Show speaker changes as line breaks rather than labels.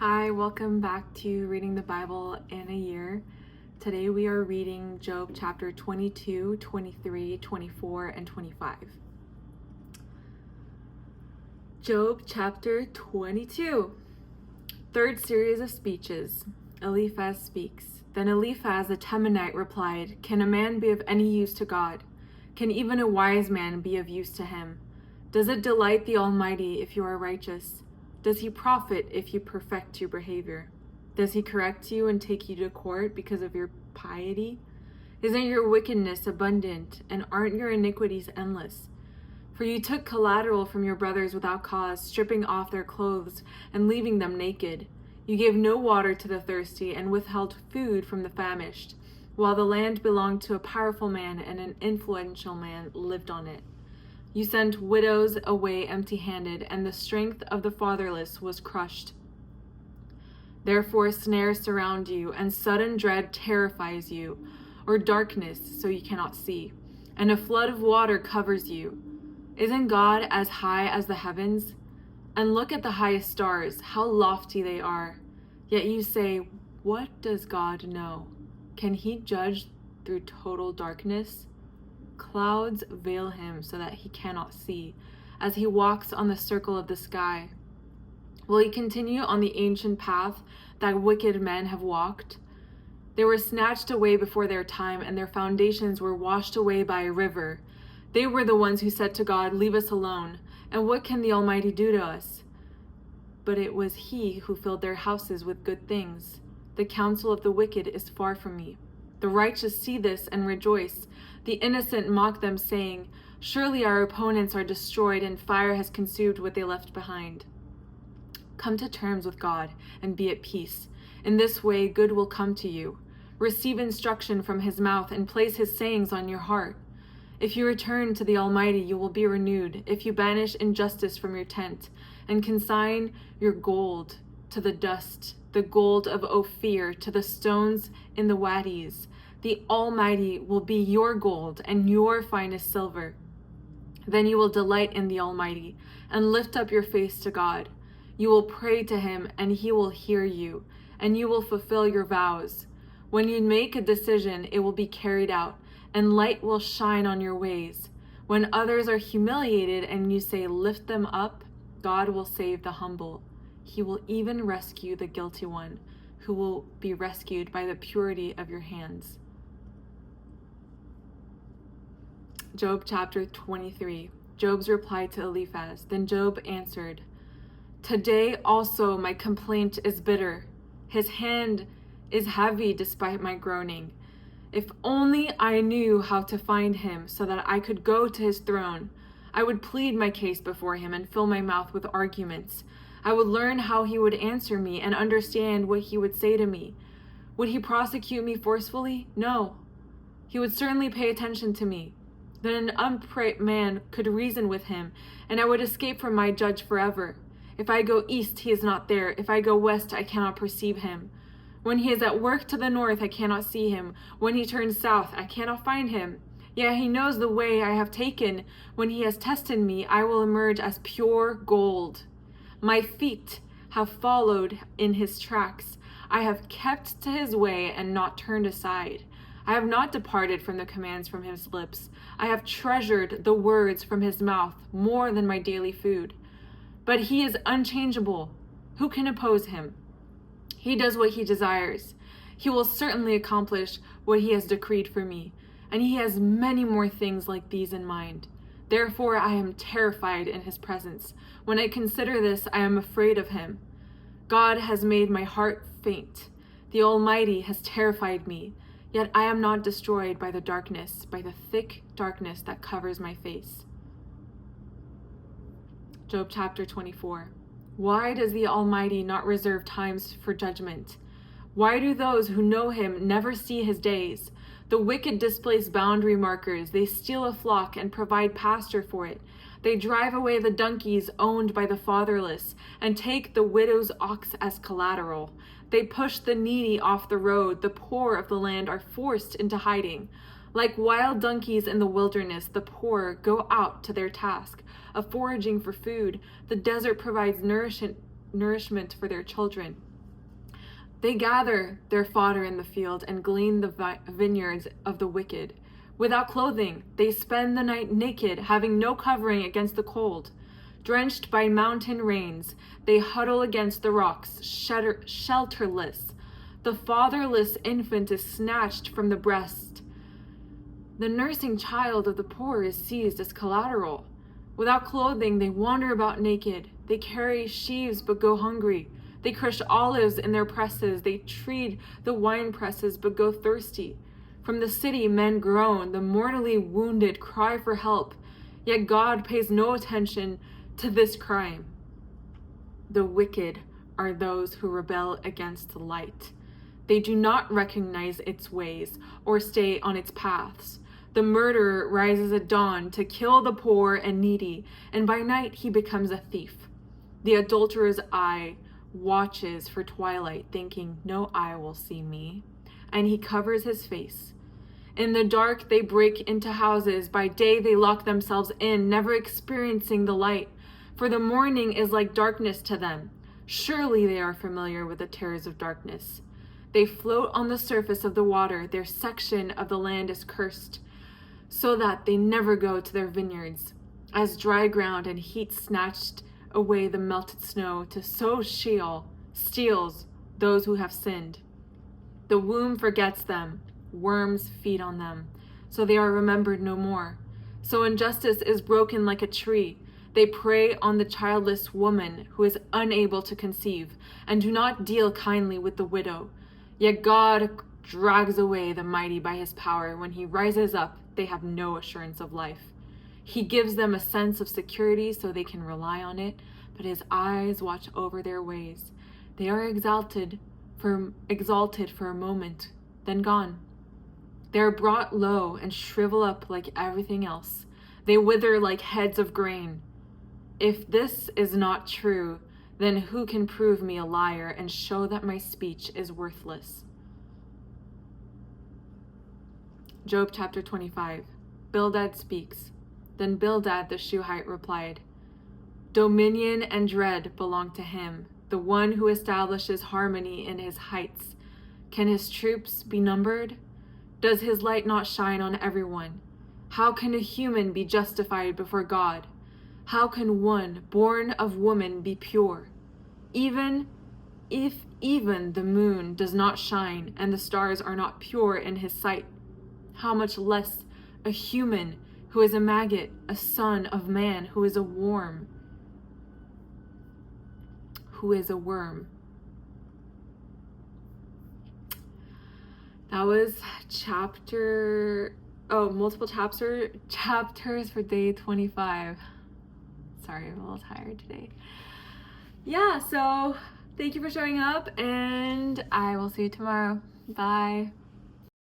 Hi, welcome back to Reading the Bible in a Year. Today we are reading Job chapter 22, 23, 24, and 25. Job chapter 22. Third series of speeches. Eliphaz speaks. Then Eliphaz the Temanite replied, "Can a man be of any use to God? Can even a wise man be of use to him? Does it delight the Almighty if you are righteous? Does he profit if you perfect your behavior? Does he correct you and take you to court because of your piety? Isn't your wickedness abundant, and aren't your iniquities endless? For you took collateral from your brothers without cause, stripping off their clothes and leaving them naked. You gave no water to the thirsty and withheld food from the famished, while the land belonged to a powerful man and an influential man lived on it. You sent widows away empty-handed, and the strength of the fatherless was crushed. Therefore snares surround you, and sudden dread terrifies you, or darkness so you cannot see, and a flood of water covers you. Isn't God as high as the heavens? And look at the highest stars, how lofty they are. Yet you say, what does God know? Can he judge through total darkness? Clouds veil him so that he cannot see, as he walks on the circle of the sky. Will he continue on the ancient path that wicked men have walked? They were snatched away before their time, and their foundations were washed away by a river. They were the ones who said to God, "Leave us alone, and what can the Almighty do to us?" But it was he who filled their houses with good things. The counsel of the wicked is far from me. The righteous see this and rejoice. The innocent mock them, saying, "Surely our opponents are destroyed, and fire has consumed what they left behind." Come to terms with God and be at peace. In this way good will come to you. Receive instruction from his mouth and place his sayings on your heart. If you return to the Almighty, you will be renewed. If you banish injustice from your tent and consign your gold to the dust, the gold of Ophir to the stones in the wadis, the Almighty will be your gold and your finest silver. Then you will delight in the Almighty and lift up your face to God. You will pray to him and he will hear you, and you will fulfill your vows. When you make a decision, it will be carried out, and light will shine on your ways. When others are humiliated and you say, "Lift them up," God will save the humble. He will even rescue the guilty one, who will be rescued by the purity of your hands. Job chapter 23. Job's reply to Eliphaz. Then Job answered, "Today also my complaint is bitter. His hand is heavy despite my groaning. If only I knew how to find him so that I could go to his throne. I would plead my case before him and fill my mouth with arguments. I would learn how he would answer me and understand what he would say to me. Would he prosecute me forcefully? No. He would certainly pay attention to me. Then an upright man could reason with him, and I would escape from my judge forever. If I go east, he is not there. If I go west, I cannot perceive him. When he is at work to the north, I cannot see him. When he turns south, I cannot find him. Yet he knows the way I have taken. When he has tested me, I will emerge as pure gold. My feet have followed in his tracks. I have kept to his way and not turned aside. I have not departed from the commands from his lips. I have treasured the words from his mouth more than my daily food. But he is unchangeable. Who can oppose him? He does what he desires. He will certainly accomplish what he has decreed for me, and he has many more things like these in mind. Therefore I am terrified in his presence. When I consider this, I am afraid of him. God has made my heart faint. The Almighty has terrified me. Yet I am not destroyed by the darkness, by the thick darkness that covers my face. Job chapter 24. Why does the Almighty not reserve times for judgment? Why do those who know him never see his days? The wicked displace boundary markers. They steal a flock and provide pasture for it. They drive away the donkeys owned by the fatherless and take the widow's ox as collateral. They push the needy off the road. The poor of the land are forced into hiding. Like wild donkeys in the wilderness, the poor go out to their task of foraging for food. The desert provides nourishment for their children. They gather their fodder in the field and glean the vineyards of the wicked. Without clothing, they spend the night naked, having no covering against the cold. Drenched by mountain rains, they huddle against the rocks, shelterless. The fatherless infant is snatched from the breast. The nursing child of the poor is seized as collateral. Without clothing, they wander about naked. They carry sheaves but go hungry. They crush olives in their presses. They tread the wine presses but go thirsty. From the city, men groan. The mortally wounded cry for help. Yet God pays no attention to this crime. The wicked are those who rebel against the light. They do not recognize its ways or stay on its paths. The murderer rises at dawn to kill the poor and needy, and by night he becomes a thief. The adulterer's eye watches for twilight, thinking, "No eye will see me," and he covers his face. In the dark they break into houses. By day they lock themselves in, never experiencing the light, for the morning is like darkness to them. Surely they are familiar with the terrors of darkness. They float on the surface of the water. Their section of the land is cursed, so that they never go to their vineyards. As dry ground and heat snatched away the melted snow, to so Sheol steals those who have sinned. The womb forgets them. Worms feed on them, so they are remembered no more. So injustice is broken like a tree. They prey on the childless woman who is unable to conceive, and do not deal kindly with the widow. Yet God drags away the mighty by his power. When he rises up, they have no assurance of life. He gives them a sense of security so they can rely on it, but his eyes watch over their ways. They are exalted for a moment, then gone. They are brought low and shrivel up like everything else. They wither like heads of grain. If this is not true, then who can prove me a liar and show that my speech is worthless? Job chapter 25. Bildad speaks. Then Bildad the Shuhite replied, "Dominion and dread belong to him, the one who establishes harmony in his heights. Can his troops be numbered? Does his light not shine on everyone? How can a human be justified before God? How can one born of woman be pure? Even if the moon does not shine and the stars are not pure in his sight, how much less a human who is a maggot, a son of man who is a worm? That was multiple chapters for day 25. Sorry, I'm a little tired today. Yeah, so thank you for showing up, and I will see you tomorrow. Bye.